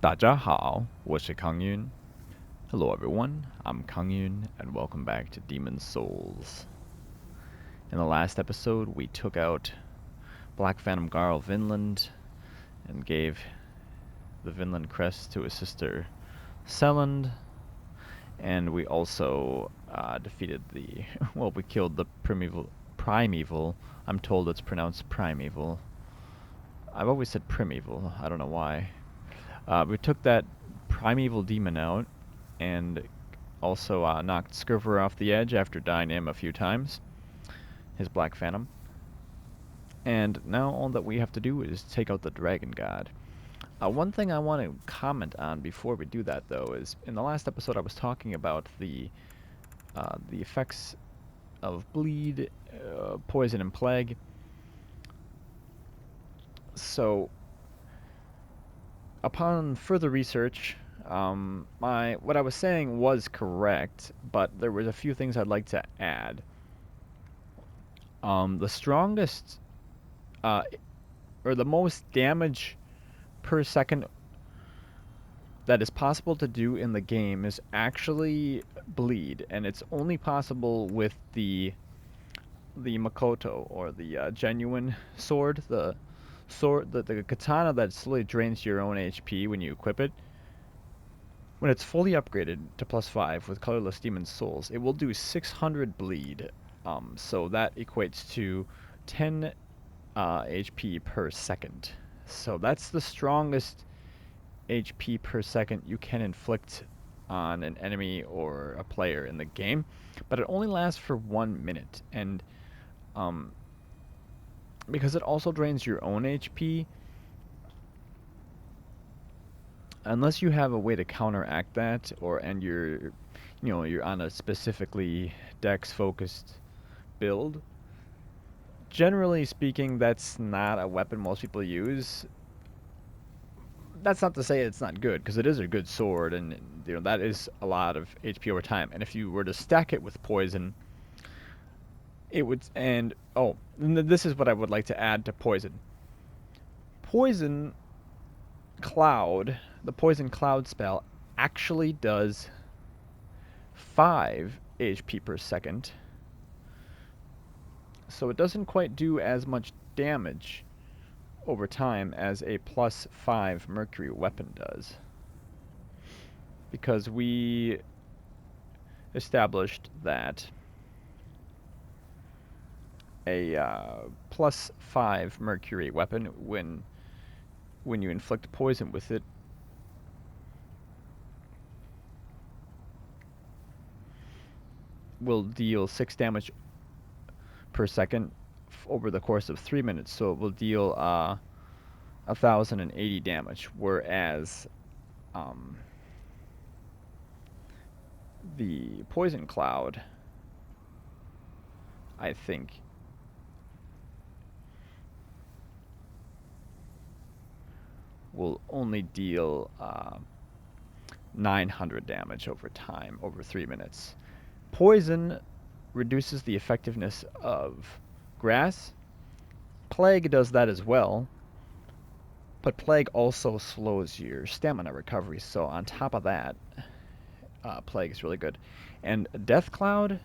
大家好，我是康 Yun. Hello everyone, I'm Kang Yun, and welcome back to Demon Souls. In the last episode, we took out Black Phantom Garl Vinland and gave the Vinland crest to his sister Selland, and we also defeated the, well, we killed the Primeval. I'm told it's pronounced Primeval. I've always said Primeval, I don't know why. We took that Primeval demon out, and also knocked Skirver off the edge after dying him a few times, his Black Phantom. And now all that we have to do is take out the Dragon God. One thing I want to comment on before we do that, though, is in the last episode I was talking about the effects of bleed, poison, and plague. So, upon further research, what I was saying was correct, but there was a few things I'd like to add. The strongest, or the most damage per second that is possible to do in the game is actually bleed, and it's only possible with the Makoto, or the genuine sword, the katana that slowly drains your own HP when you equip it. When it's fully upgraded to +5 with colorless demon souls, it will do 600 bleed. So that equates to 10 HP per second. So that's the strongest HP per second you can inflict on an enemy or a player in the game, but it only lasts for 1 minute, and because it also drains your own HP, unless you have a way to counteract that, and you're on a specifically dex focused build, generally speaking, that's not a weapon most people use. That's not to say it's not good, because it is a good sword, and that is a lot of HP over time. And if you were to stack it with poison, it would. And this is what I would like to add to poison. Poison cloud, the poison cloud spell, actually does 5 HP per second, so it doesn't quite do as much damage over time as a +5 mercury weapon does, because we established that a +5 mercury weapon, when you inflict poison with it, will deal 6 damage per second over the course of 3 minutes, so it will deal 1,080 damage, whereas the poison cloud, I think, will only deal 900 damage over time, over 3 minutes. Poison reduces the effectiveness of grass. Plague does that as well, but Plague also slows your stamina recovery, so on top of that, Plague is really good. And Death Cloud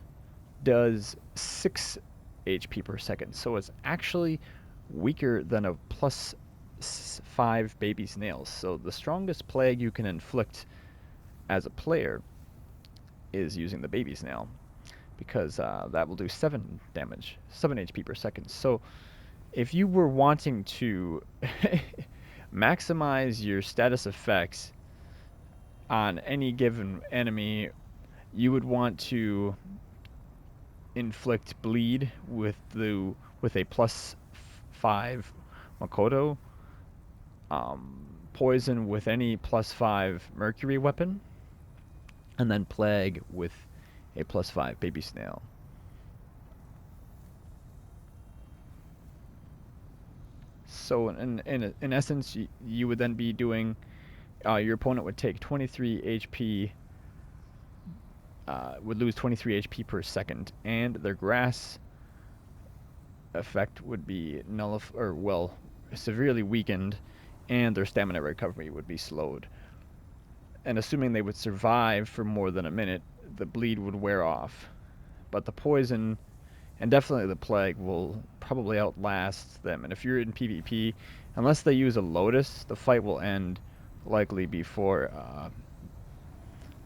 does 6 HP per second, so it's actually weaker than a +5 baby's nails. So the strongest plague you can inflict as a player is using the baby's nail, because that will do 7 damage, 7 HP per second. So if you were wanting to maximize your status effects on any given enemy, you would want to inflict bleed with a +5 Makoto, poison with any +5 mercury weapon, and then plague with a +5 baby snail. So in essence, you would then be doing, your opponent would take 23 HP, would lose 23 HP per second, and their grass effect would be severely weakened, and their stamina recovery would be slowed. and assuming they would survive for more than a minute, the bleed would wear off. But the poison, and definitely the plague, will probably outlast them. And if you're in PvP, unless they use a Lotus, the fight will end likely before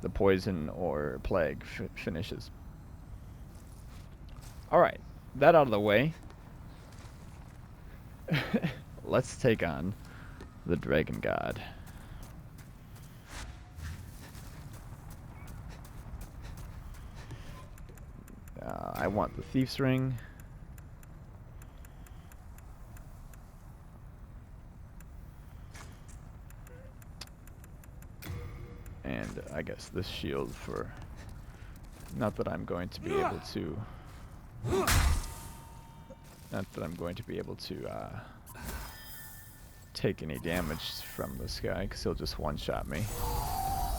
the poison or plague finishes. Alright, that out of the way. Let's take on the Dragon God. I want the Thief's Ring. And I guess this shield for... Not that I'm going to be able to... Not that I'm going to be able to take any damage from this guy, because he'll just one-shot me.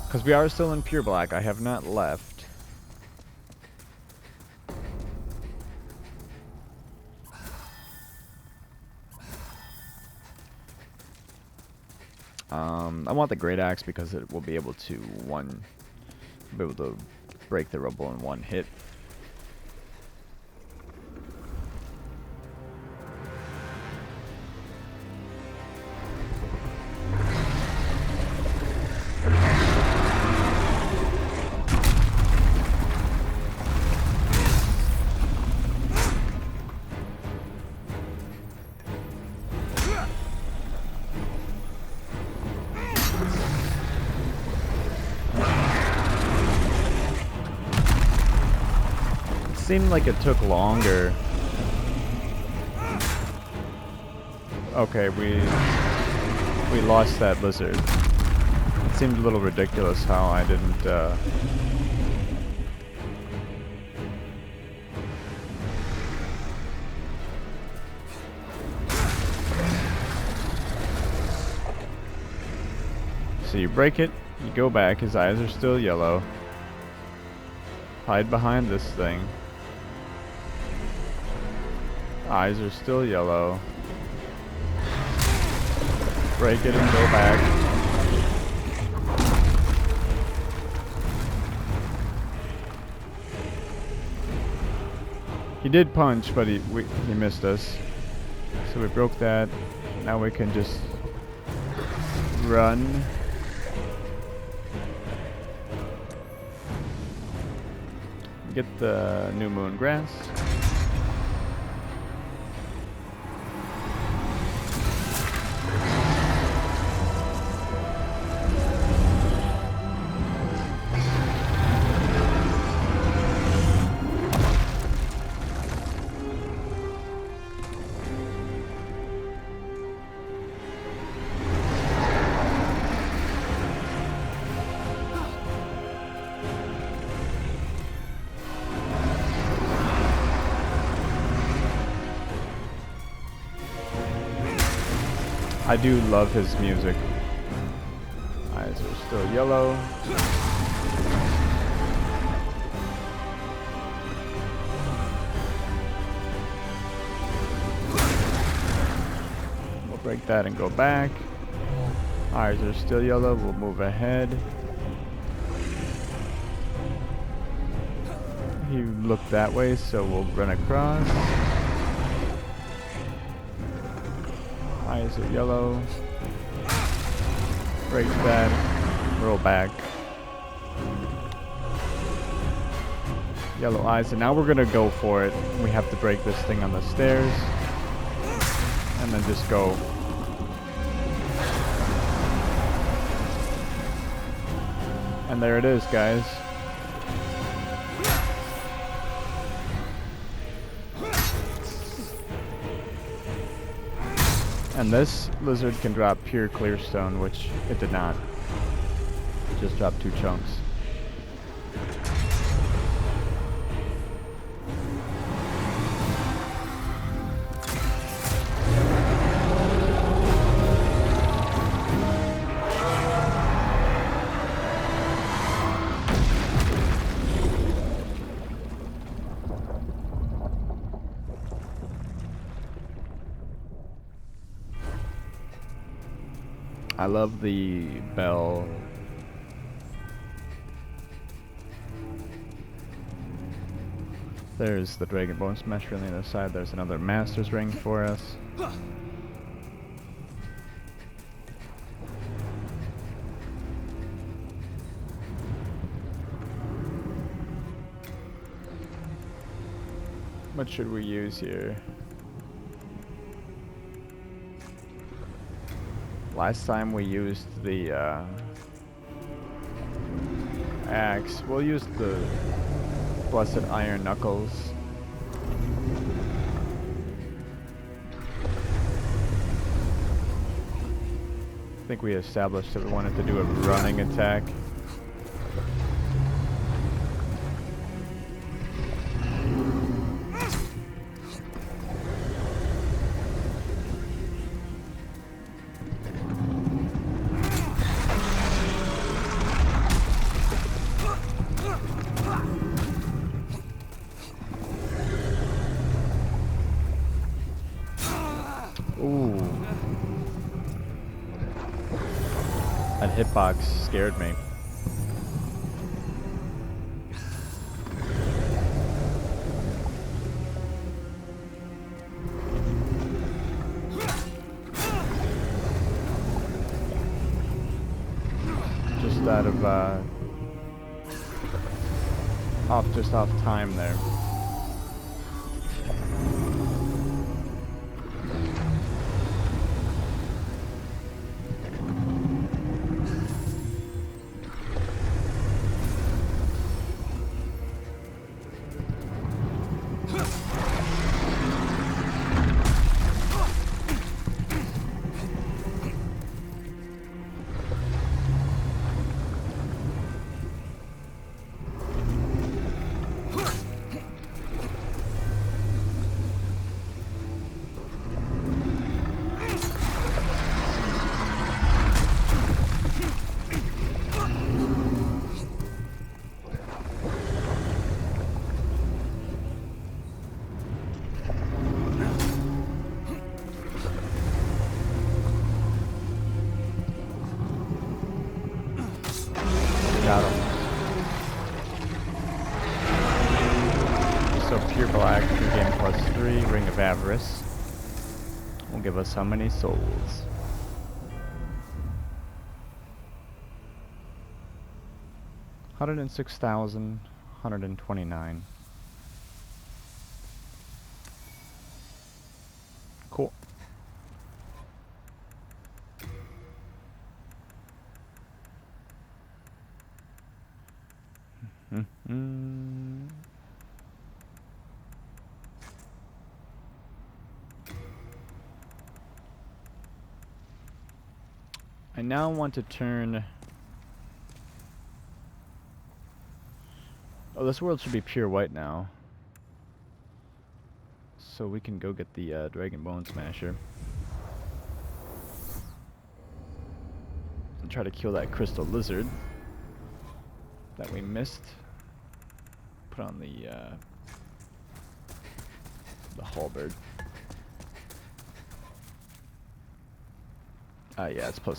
Because we are still in Pure Black. I have not left. I want the Great Axe because it will be able to break the rubble in one hit. Seemed like it took longer. Okay, we lost that lizard. It seemed a little ridiculous how I didn't So you break it, you go back, his eyes are still yellow. Hide behind this thing. Eyes are still yellow. Break it and go back. He did punch, but he missed us. So we broke that. Now we can just run. Get the New Moon Grass. I do love his music. Eyes are still yellow. We'll break that and go back. Eyes are still yellow. We'll move ahead. He looked that way, so we'll run across. Eyes are yellow. Break that. Roll back. Yellow eyes. And now we're going to go for it. We have to break this thing on the stairs. And then just go. And there it is, guys. And this lizard can drop pure clear stone, which it did not. It just dropped 2 chunks. I love the bell There's the Dragon Bone Smasher on the other side. There's another Master's Ring for us. What should we use here? Last time we used the axe. We'll use the Blessed Iron Knuckles. I think we established that we wanted to do a running attack. Ooh. That hitbox scared me. Just out of off time there. Got him. So pure black, NG+3, Ring of Avarice will give us how many souls? $106,129. Cool. I now want to turn... Oh, this world should be pure white now. So we can go get the Dragon Bone Smasher. And try to kill that crystal lizard that we missed. Put on the halberd. Yeah, it's close.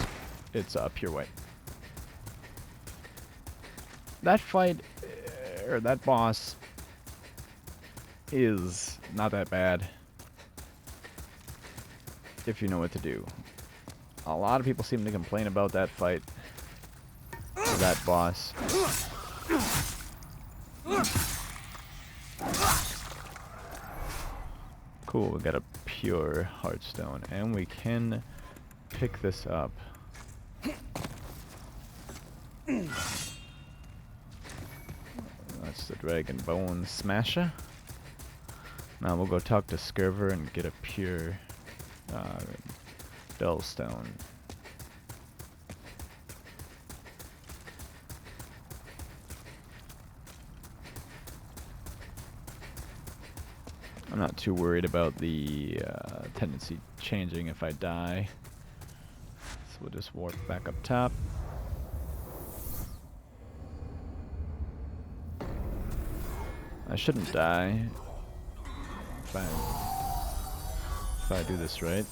It's pure white. That fight, or that boss, is not that bad if you know what to do. A lot of people seem to complain about that fight, or that boss. Cool, we got a pure heartstone, and we can pick this up. That's the Dragon Bone Smasher. Now we'll go talk to Skirver and get a pure dull stone. I'm not too worried about the tendency changing if I die. So we'll just warp back up top. I shouldn't die if I do this right.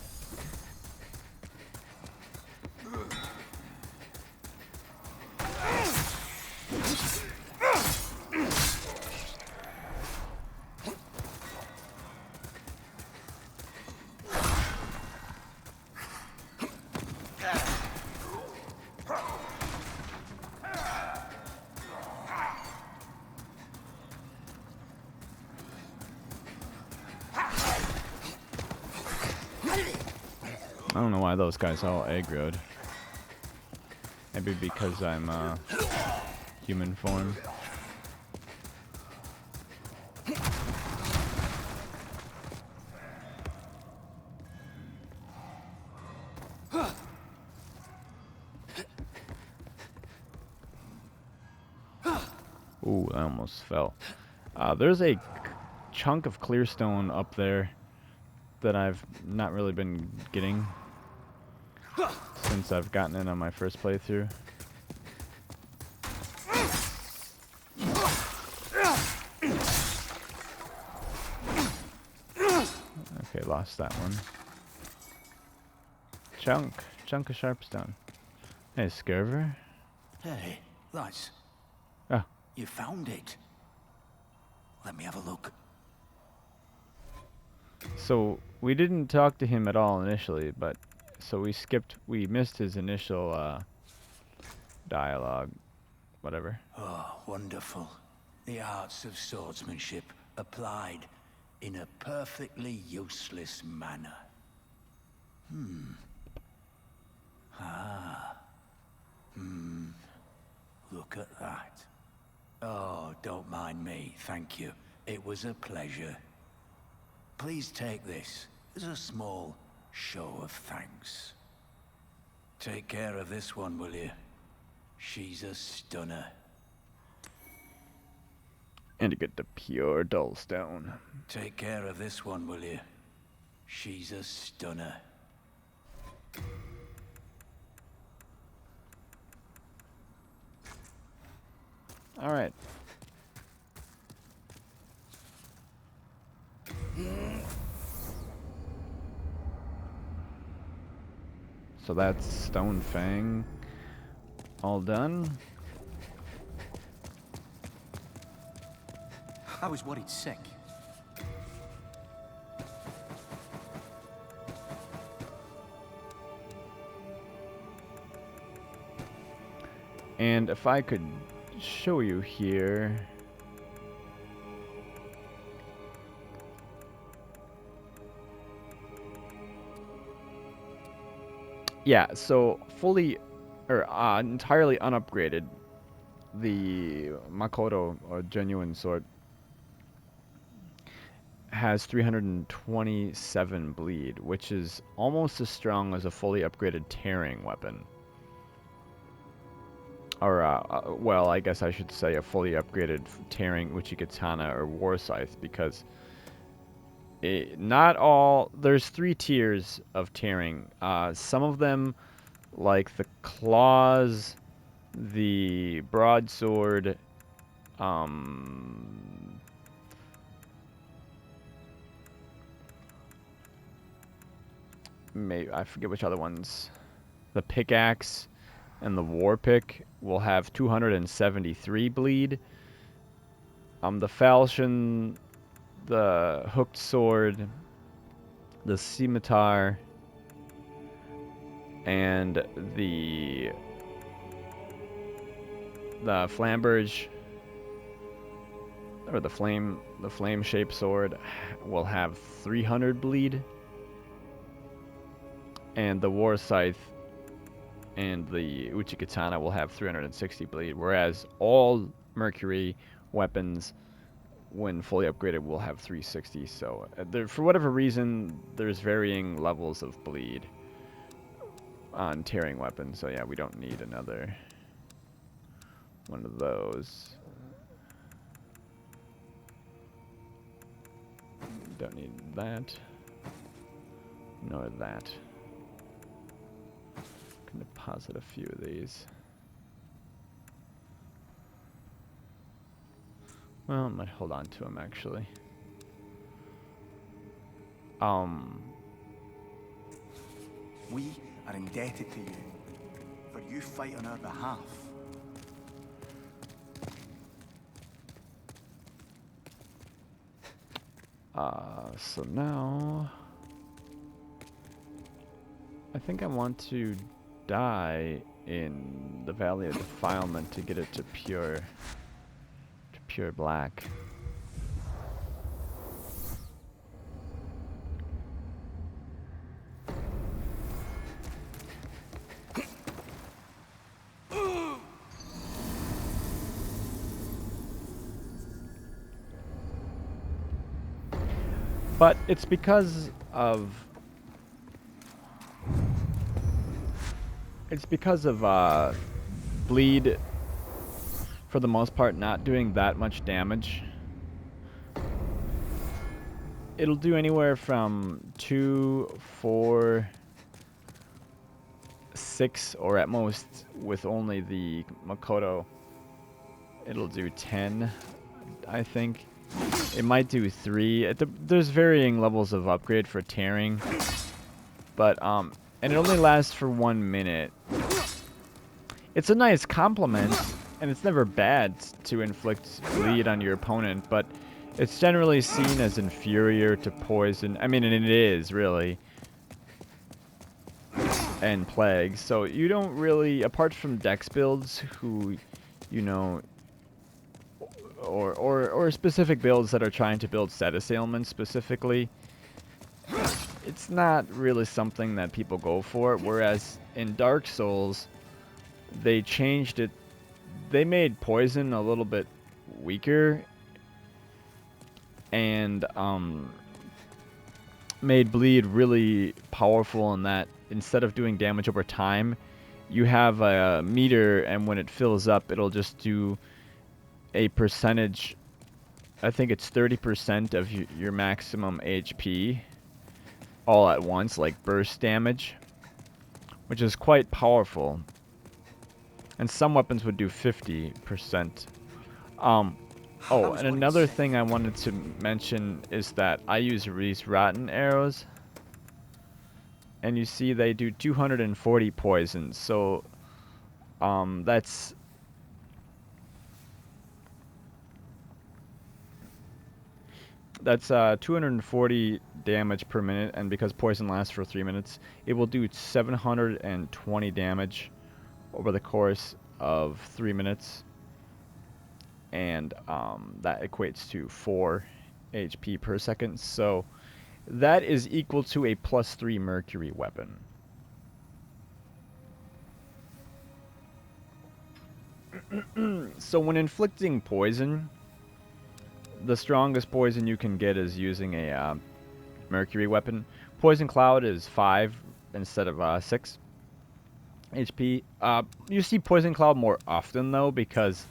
don't know why those guys all aggroed. Maybe because I'm human form. Ooh, I almost fell. There's a chunk of clear stone up there that I've not really been getting since I've gotten in on my first playthrough. Okay, lost that one. Chunk of sharpstone. Hey, Skerver. Hey, lads. Oh. You found it. Let me have a look. So, we didn't talk to him at all initially, but... So we missed his initial, dialogue. Whatever. Oh, wonderful. The arts of swordsmanship applied in a perfectly useless manner. Look at that. Oh, don't mind me, thank you. It was a pleasure. Please take this as a small show of thanks. Take care of this one, will you? She's a stunner. And to get the pure dullstone. Take care of this one, will you? She's a stunner. Alright. So that's Stone Fang all done. I was worried sick. And if I could show you here. Yeah, so fully or entirely unupgraded, the Makoto or genuine sword has 327 bleed, which is almost as strong as a fully upgraded tearing weapon. Or, well, I guess I should say a fully upgraded tearing Uchikatana or war scythe, because not all... There's 3 tiers of tearing. Some of them, like the claws, the broadsword, maybe I forget which other ones. The pickaxe and the war pick will have 273 bleed. The falchion, the hooked sword, the scimitar, and the flamberge, or the flame shaped sword, will have 300 bleed, and the war scythe and the Uchikatana will have 360 bleed, whereas all Mercury weapons, when fully upgraded, will have 360. So for whatever reason, there's varying levels of bleed on tearing weapons. So yeah, we don't need another one of those. Don't need that, nor that. Can deposit a few of these. Well, I might hold on to them actually. We are indebted to you, for you fight on our behalf. So now I think I want to die in the Valley of Defilement to get it to pure black. But it's because of bleed for the most part not doing that much damage. It'll do anywhere from 2, 4, 6, or at most with only the Makoto, it'll do 10, I think. It might do 3. There's varying levels of upgrade for tearing, but and it only lasts for 1 minute. It's a nice compliment, and it's never bad to inflict bleed on your opponent, but it's generally seen as inferior to poison. I mean, and it is, really. And plague. So you don't really, apart from dex builds who, you know, or specific builds that are trying to build set assailments specifically, it's not really something that people go for. Whereas in Dark Souls, they changed it. They made poison a little bit weaker and made bleed really powerful in that instead of doing damage over time, you have a meter, and when it fills up, it'll just do a percentage. I think it's 30% of your maximum HP all at once, like burst damage, which is quite powerful. And some weapons would do 50%. Oh, and another thing I wanted to mention is that I use these rotten arrows. And you see they do 240 poisons. So, that's 240 damage per minute, and because poison lasts for 3 minutes, it will do 720 damage over the course of 3 minutes. And that equates to 4 HP per second. So that is equal to a +3 mercury weapon. So when inflicting poison, the strongest poison you can get is using a mercury weapon. Poison Cloud is 5 instead of 6 HP. You see Poison Cloud more often though, because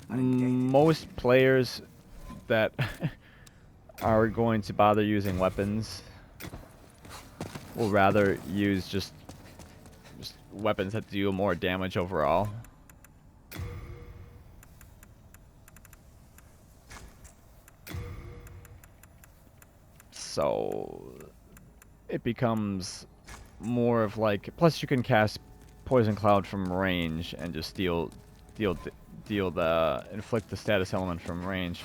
most players that are going to bother using weapons will rather use just weapons that deal more damage overall. So it becomes more of like, plus you can cast Poison Cloud from range and just inflict the status element from range.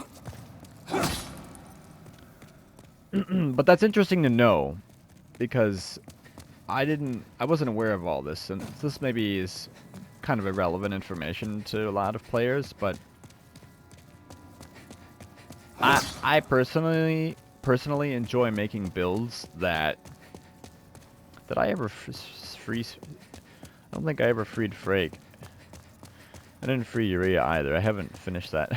But that's interesting to know, because I wasn't aware of all this, and this maybe is kind of irrelevant information to a lot of players, but I personally enjoy making builds that I ever free. I don't think I ever freed Frake. I didn't free Urea either. I haven't finished that.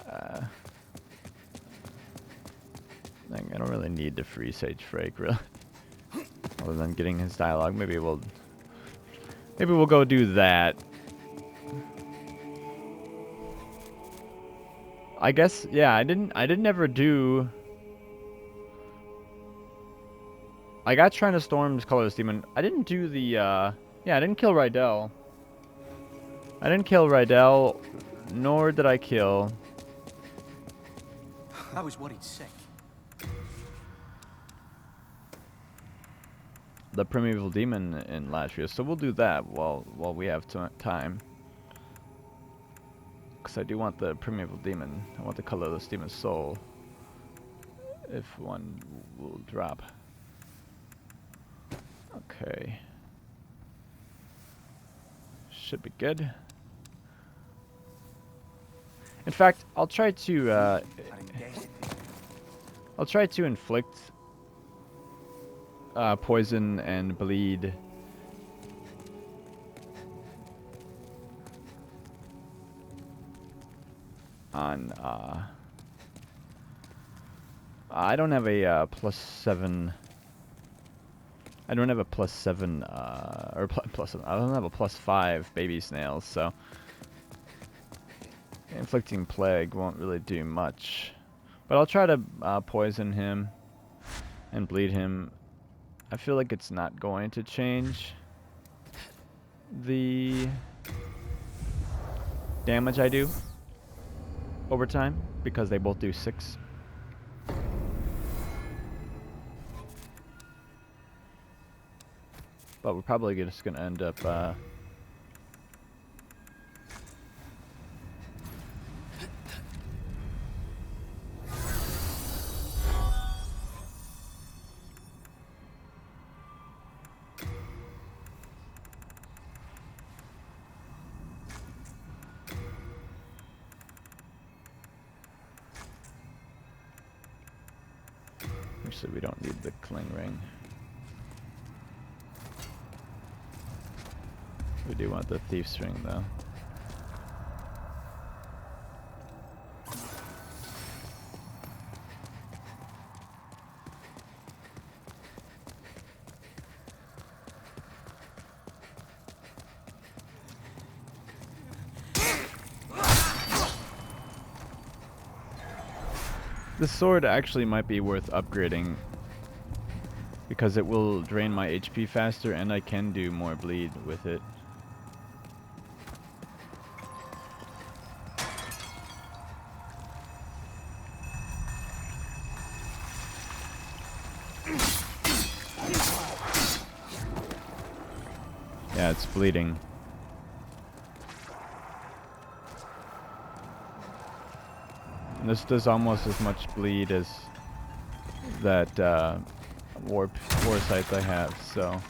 I don't really need to free Sage Frake, really. Other than getting his dialogue, maybe we'll go do that. I guess, yeah. I didn't ever do. I got Trina Storm's Colorless Demon. I didn't do the. Yeah, I didn't kill Rydell. I didn't kill Rydell, nor did I kill. I was worried sick. The Primeval Demon in Latria, so we'll do that while we have time. Because I do want the Primeval Demon. I want the Colorless Demon's Soul. If one will drop. Okay. Should be good. In fact, I'll try to inflict poison and bleed on I don't have a +7. I don't have a +7 or +7. I don't have a +5 baby snails, so inflicting plague won't really do much. But I'll try to poison him and bleed him. I feel like it's not going to change the damage I do over time because they both do 6. But we're probably just gonna end up actually, we don't need the cling ring. We do want the thief's ring, though. This sword actually might be worth upgrading because it will drain my HP faster and I can do more bleed with it. Yeah, it's bleeding. And this does almost as much bleed as that war scythe I have, so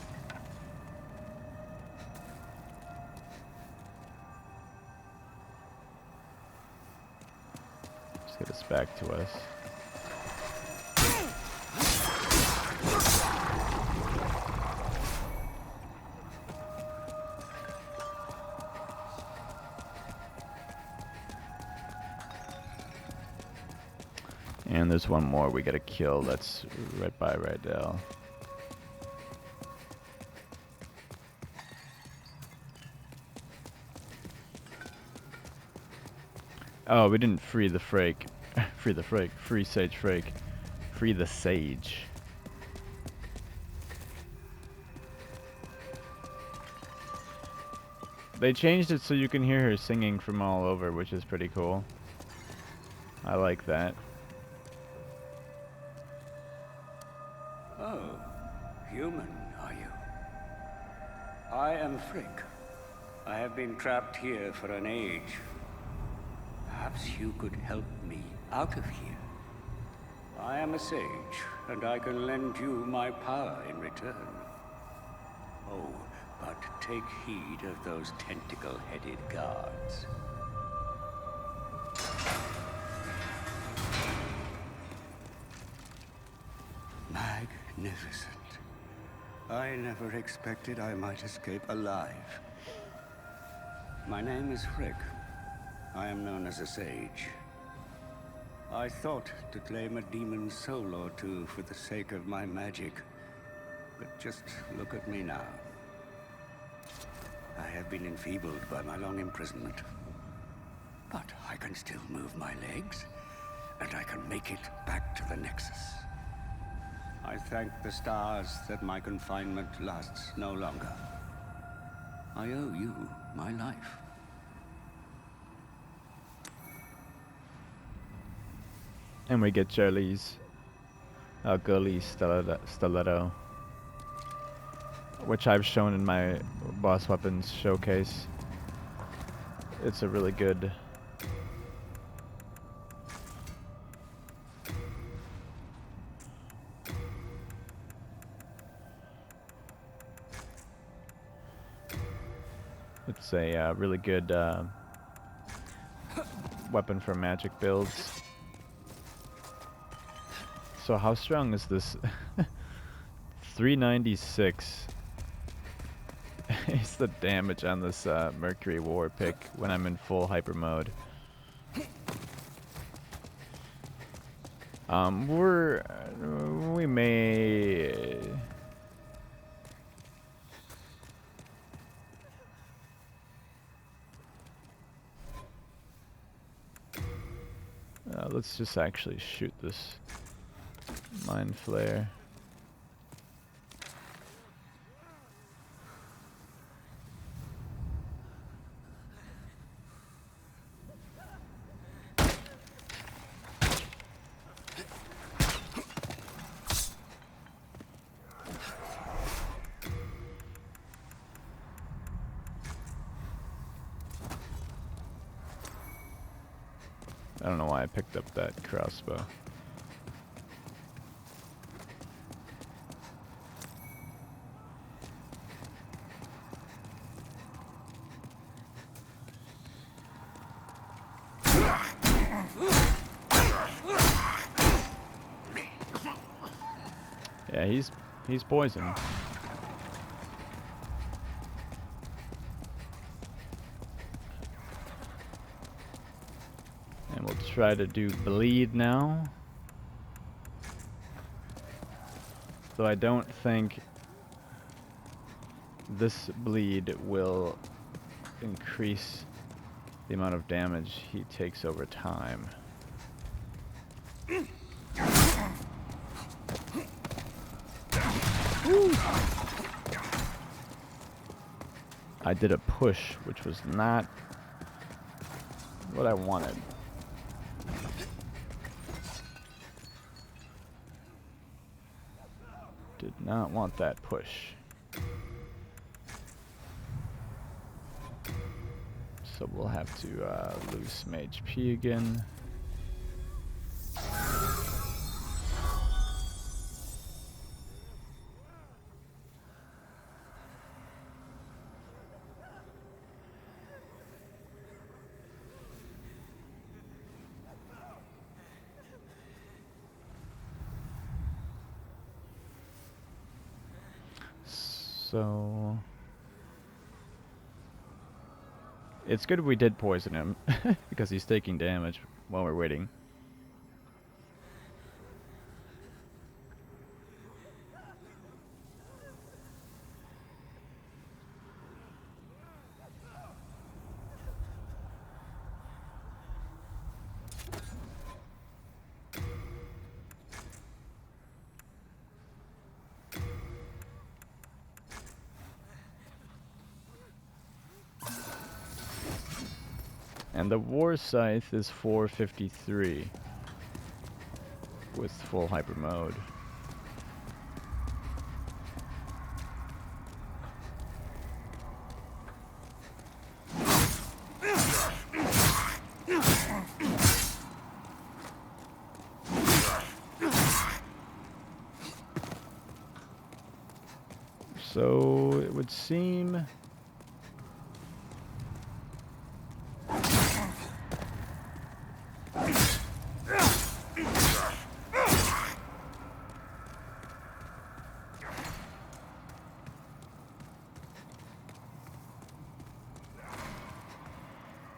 just get us back to us. And there's one more we gotta kill that's right by Rydell. Oh, we didn't free the Frake. Free the Frake. Free Sage Frake. Free the Sage. They changed it so you can hear her singing from all over, which is pretty cool. I like that. Oh, human, are you? I am Frick. I have been trapped here for an age. Perhaps you could help me out of here. I am a sage, and I can lend you my power in return. Oh, but take heed of those tentacle-headed guards. Magnificent. I never expected I might escape alive. My name is Frick. I am known as a sage. I thought to claim a demon's soul or two for the sake of my magic. But just look at me now. I have been enfeebled by my long imprisonment. But I can still move my legs, and I can make it back to the Nexus. I thank the stars that my confinement lasts no longer. I owe you my life. And we get Charlie's Gully Stiletto, which I've shown in my boss weapons showcase. It's a really good really good weapon for magic builds. So how strong is this? 396 is the damage on this Mercury War pick when I'm in full hyper mode. We may... let's just actually shoot this mind flare. I don't know why I picked up that crossbow. Yeah, he's poisoned. And we'll try to do bleed now. Though I don't think this bleed will increase the amount of damage he takes over time. Woo. I did a push, which was not what I wanted. Did not want that push. So we'll have to lose some HP again. So it's good we did poison him because he's taking damage while we're waiting. And the War Scythe is 453 with full hyper mode. So it would seem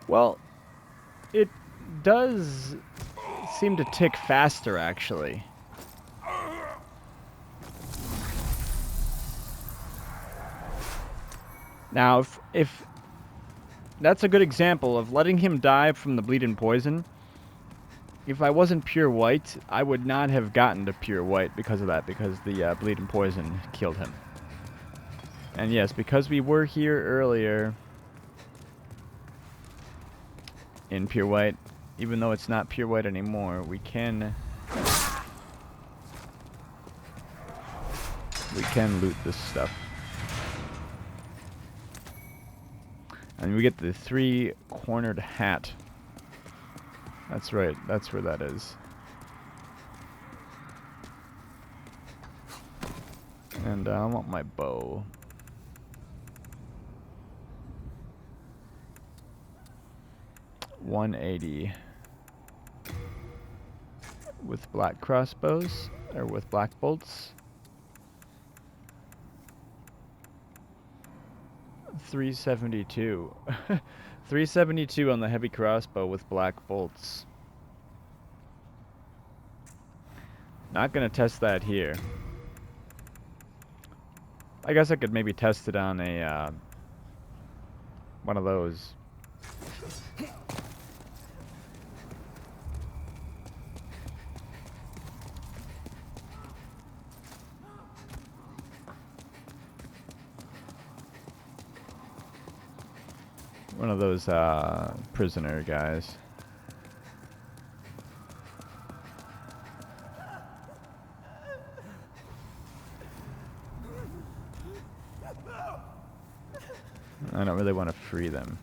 well, it does seem to tick faster, actually. Now, if that's a good example of letting him die from the bleed and poison. If I wasn't pure white, I would not have gotten to pure white because of that, because the bleed and poison killed him. And yes, because we were here earlier in pure white, even though it's not pure white anymore, we can loot this stuff. And we get the 3-cornered hat. That's right, that's where that is. And I want my bow. $180 with black crossbows, or with black bolts. $372. $372 on the heavy crossbow with black bolts. Not gonna test that here. I guess I could maybe test it on a one of those. One of those prisoner guys. I don't really want to free them.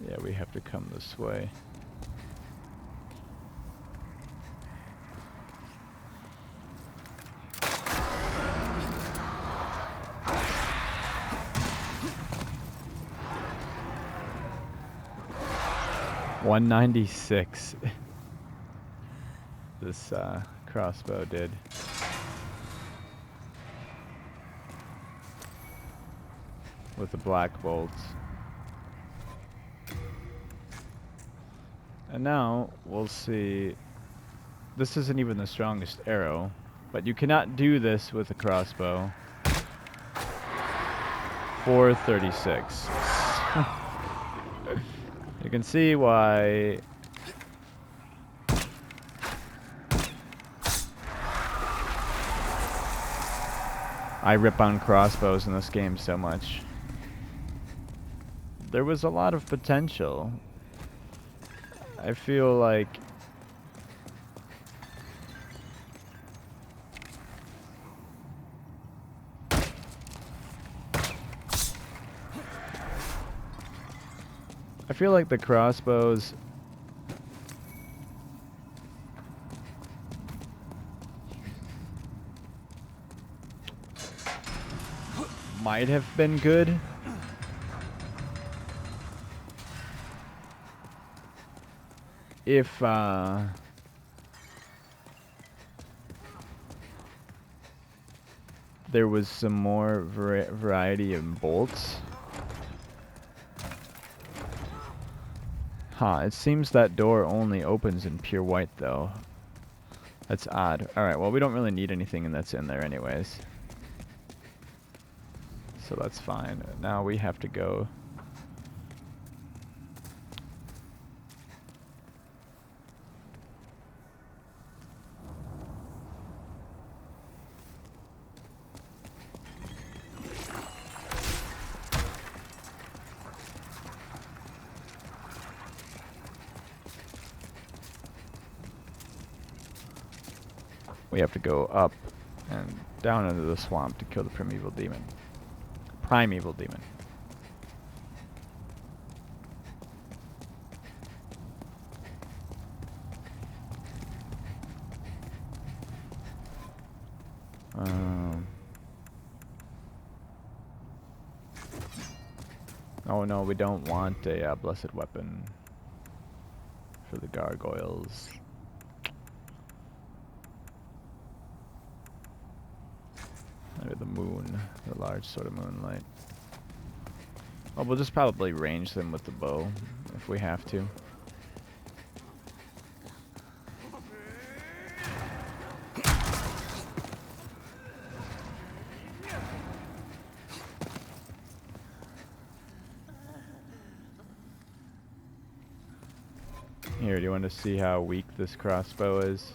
Yeah, we have to come this way. $196. This crossbow did. With the black bolts. And now we'll see. This isn't even the strongest arrow, but you cannot do this with a crossbow. 436. You can see why I rip on crossbows in this game so much. There was a lot of potential. I feel like the crossbows might have been good. If there was some more variety of bolts. Huh, it seems that door only opens in pure white though. That's odd. Alright, well we don't really need anything that's in there anyways. So that's fine. Now we have to go. We have to go up and down into the swamp to kill the primeval demon. Primeval demon. Oh no, we don't want a blessed weapon for the gargoyles. Or the moon, the large sort of moonlight. Well, we'll just probably range them with the bow if we have to. Here, do you want to see how weak this crossbow is?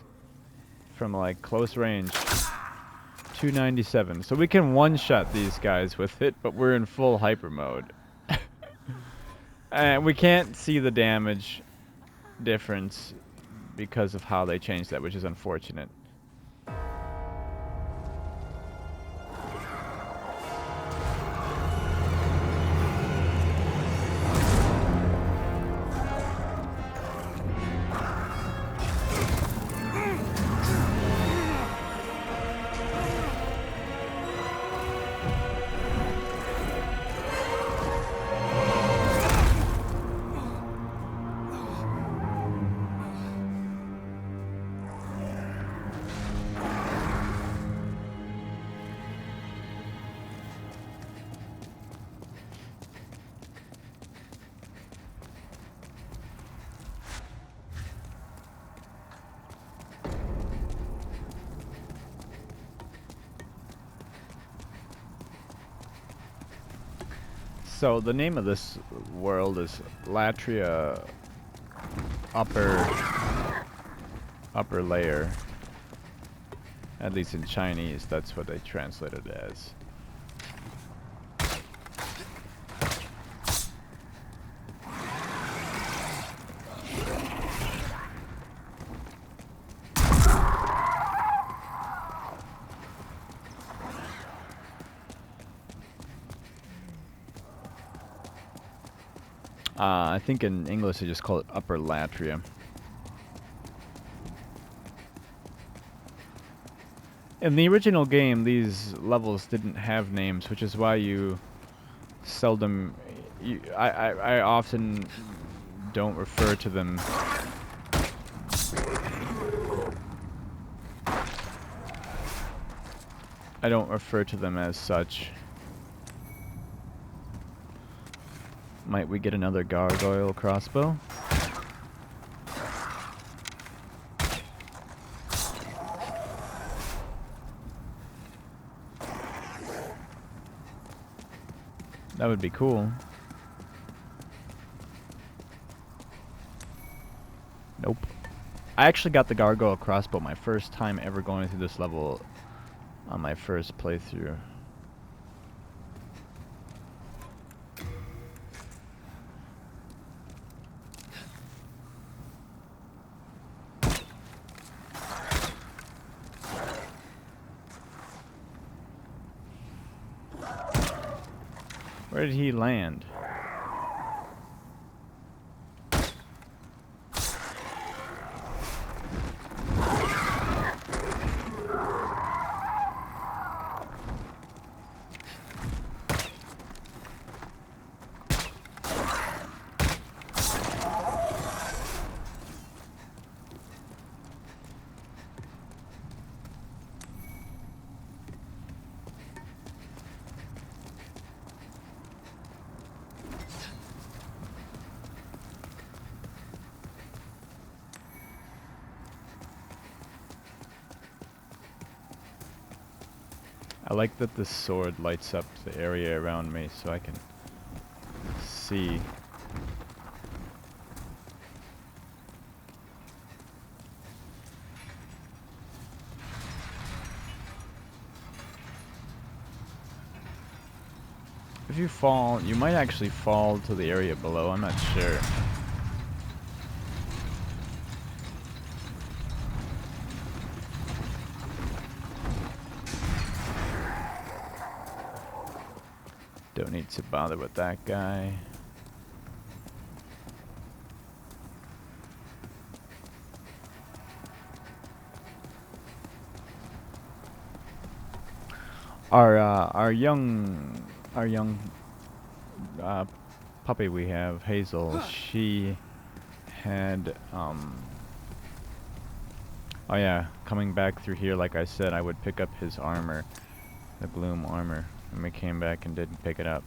From like close range. 297. So we can one-shot these guys with it, but we're in full hyper mode. And we can't see the damage difference because of how they changed that, which is unfortunate. So the name of this world is Latria upper layer. At least in Chinese, that's what they translate it as. I think in English they just call it Upper Latria. In the original game, these levels didn't have names, which is why you seldom... I often don't refer to them. I don't refer to them as such. Might we get another gargoyle crossbow? That would be cool. Nope. I actually got the gargoyle crossbow my first time ever going through this level on my first playthrough. Where did he land? I like that the sword lights up the area around me so I can see. If you fall, you might actually fall to the area below, I'm not sure. Don't need to bother with that guy. Our young puppy we have, Hazel, she had oh yeah, coming back through here, like I said, I would pick up his armor, the gloom armor, and we came back and didn't pick it up.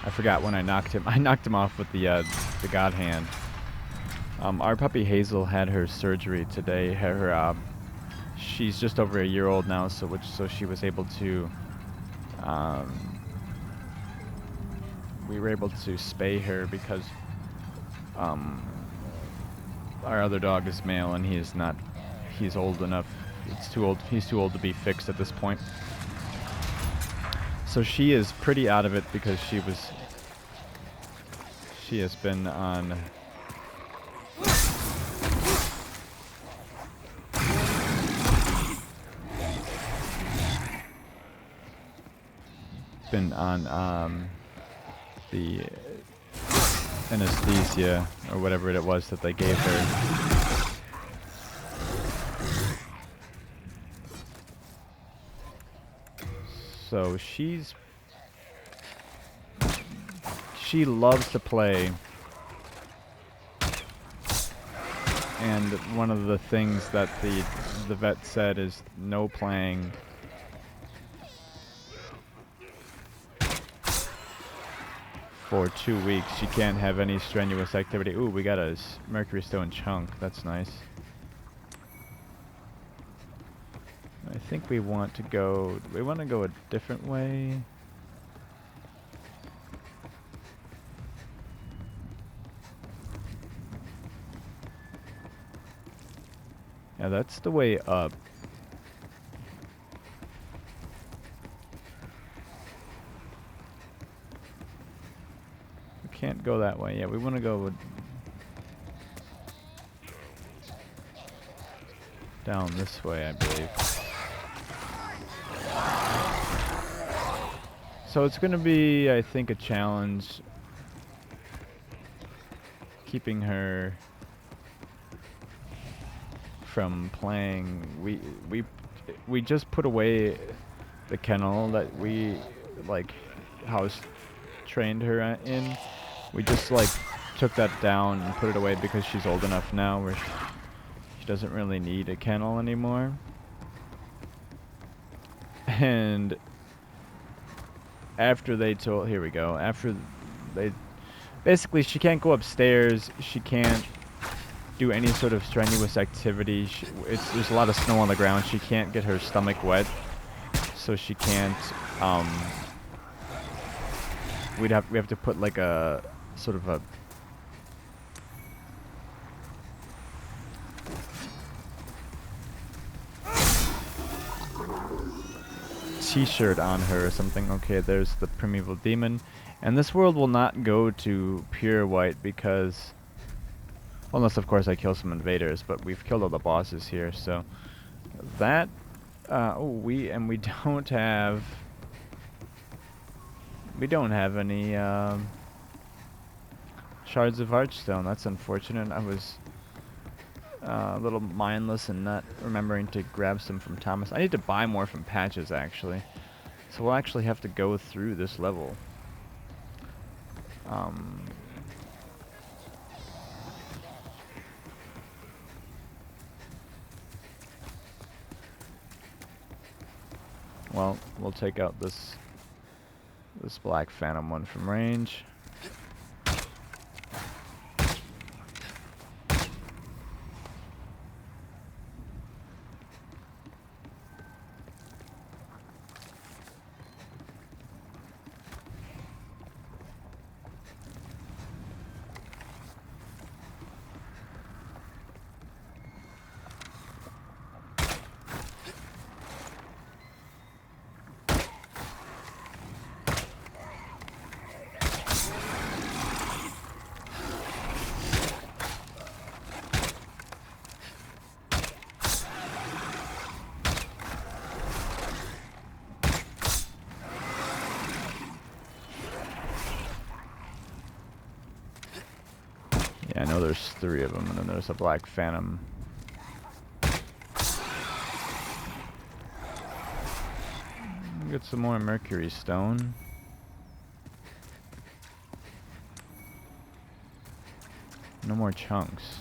I forgot when I knocked him. I knocked him off with the God Hand. Our puppy Hazel had her surgery today. She's just over a year old now, so she was able to. We were able to spay her because our other dog is male and he is not. He's old enough. It's too old. He's too old to be fixed at this point. So she is pretty out of it because she has been on the anesthesia or whatever it was that they gave her. So she loves to play, and one of the things that the vet said is no playing for 2 weeks. She can't have any strenuous activity. Ooh, we got a mercury stone chunk. That's nice. I think we want to go... We want to go a different way. Yeah, that's the way up. We can't go that way. Yeah, we want to go down this way, I believe. So it's going to be, I think, a challenge keeping her from playing. We just put away the kennel that we like house trained her in. We just like took that down and put it away because she's old enough now where she doesn't really need a kennel anymore. And after they told, here we go, after they, basically she can't go upstairs, she can't do any sort of strenuous activity, there's a lot of snow on the ground, she can't get her stomach wet, so she can't, we have to put like a, sort of a, t-shirt on her or something. Okay, there's the Primeval demon. And this world will not go to pure white because... Well, unless of course I kill some invaders, but we've killed all the bosses here, so... That... we don't have... We don't have any, shards of archstone. That's unfortunate. I was... a little mindless and not remembering to grab some from Thomas. I need to buy more from Patches, actually. So we'll actually have to go through this level. Well, we'll take out this Black Phantom one from range. Yeah, I know there's 3 of them, and then there's a Black Phantom. Get some more Mercury Stone. No more chunks.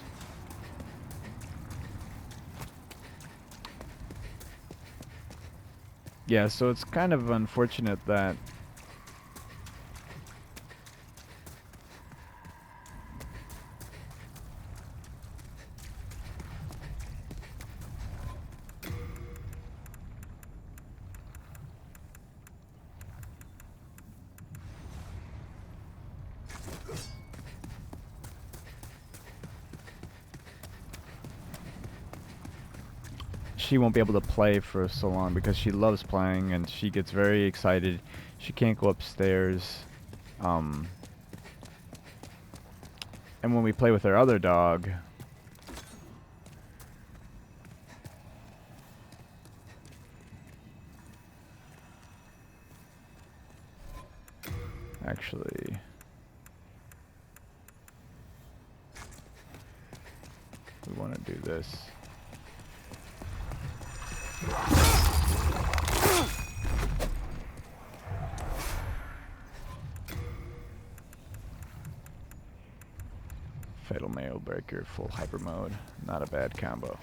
Yeah, so it's kind of unfortunate that she won't be able to play for so long because she loves playing and she gets very excited. She can't go upstairs. And when we play with our other dog, actually, we want to do this. Fatal Mail Breaker, full hyper mode. Not a bad combo.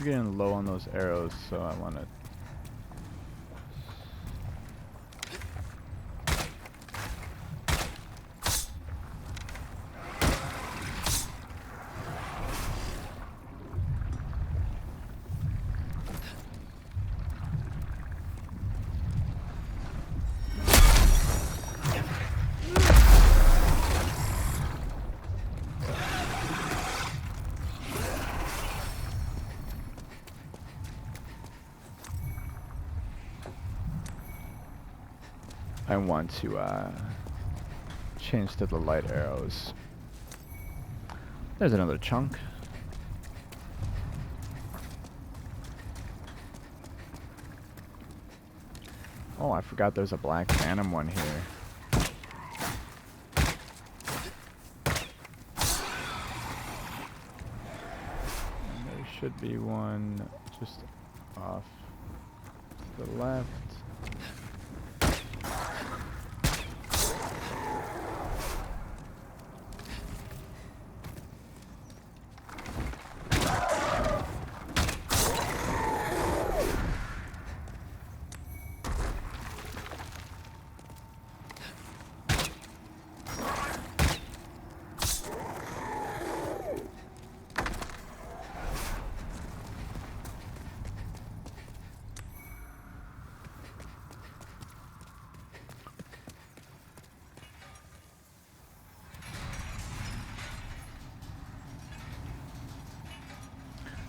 getting low on those arrows, so I want to... I want to change to the light arrows. There's another chunk. Oh, I forgot there's a black phantom one here. And there should be one just off to the left.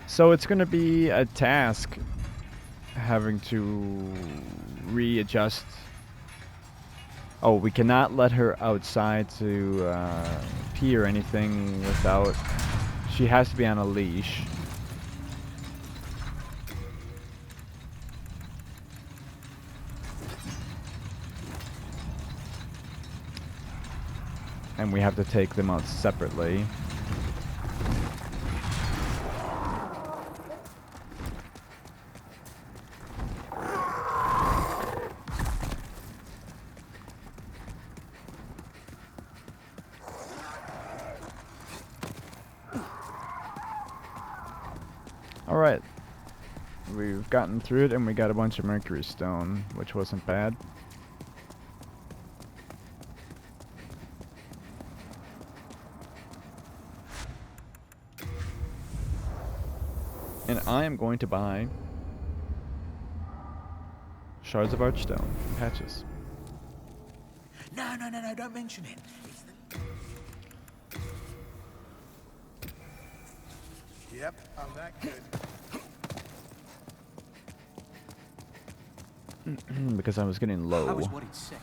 So it's going to be a task having to readjust. Oh, we cannot let her outside to pee or anything without... She has to be on a leash. And we have to take them out separately. Alright, we've gotten through it and we got a bunch of mercury stone, which wasn't bad. And I am going to buy shards of archstone patches. No, don't mention it. It's the... Yep, I'm that good. Because I was getting low. I was worried sick.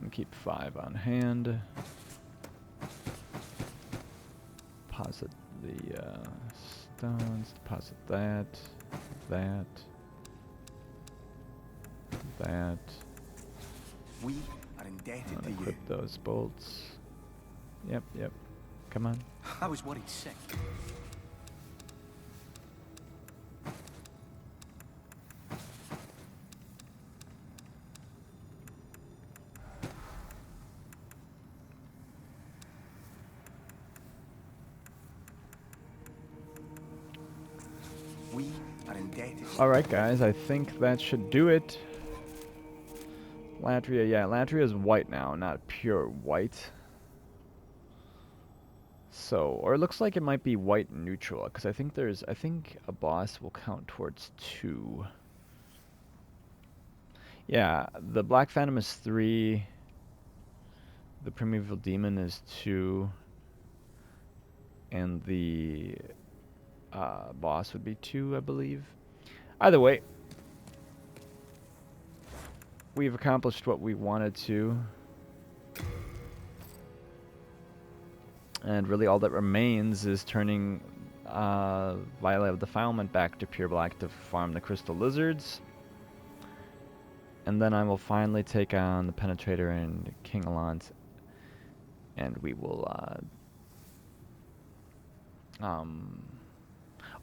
And keep 5 on hand. Deposit the stones. Deposit that. That. We are indebted to you. Equip those bolts. Yep. Come on. I was worried sick. We are indebted. Alright guys, I think that should do it. Latria, yeah, Latria is white now, not pure white. So, or it looks like it might be white neutral, because I think a boss will count towards 2. Yeah, the Black Phantom is 3. The Primeval Demon is 2. And the boss would be 2, I believe. Either way, we've accomplished what we wanted to. And really all that remains is turning Violet of Defilement back to pure black to farm the crystal lizards. And then I will finally take on the Penetrator and King Allant. And we will...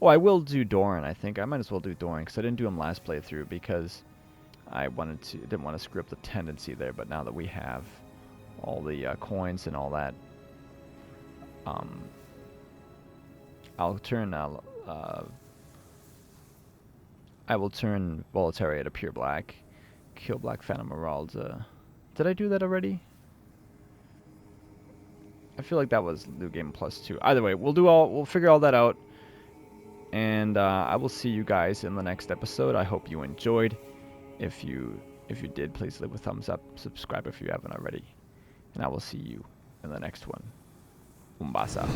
Oh, I will do Doran, I think. I might as well do Doran, because I didn't do him last playthrough, because I didn't want to screw up the tendency there, but now that we have all the coins and all that, I'll turn I will turn Latria to pure black, kill Black Phantom Maralda. Did I do that already? I feel like that was new game +2. Either way, we'll figure all that out, and I will see you guys in the next episode. I hope you enjoyed. If you did, please leave a thumbs up, subscribe if you haven't already, and I will see you in the next one. Umbasa.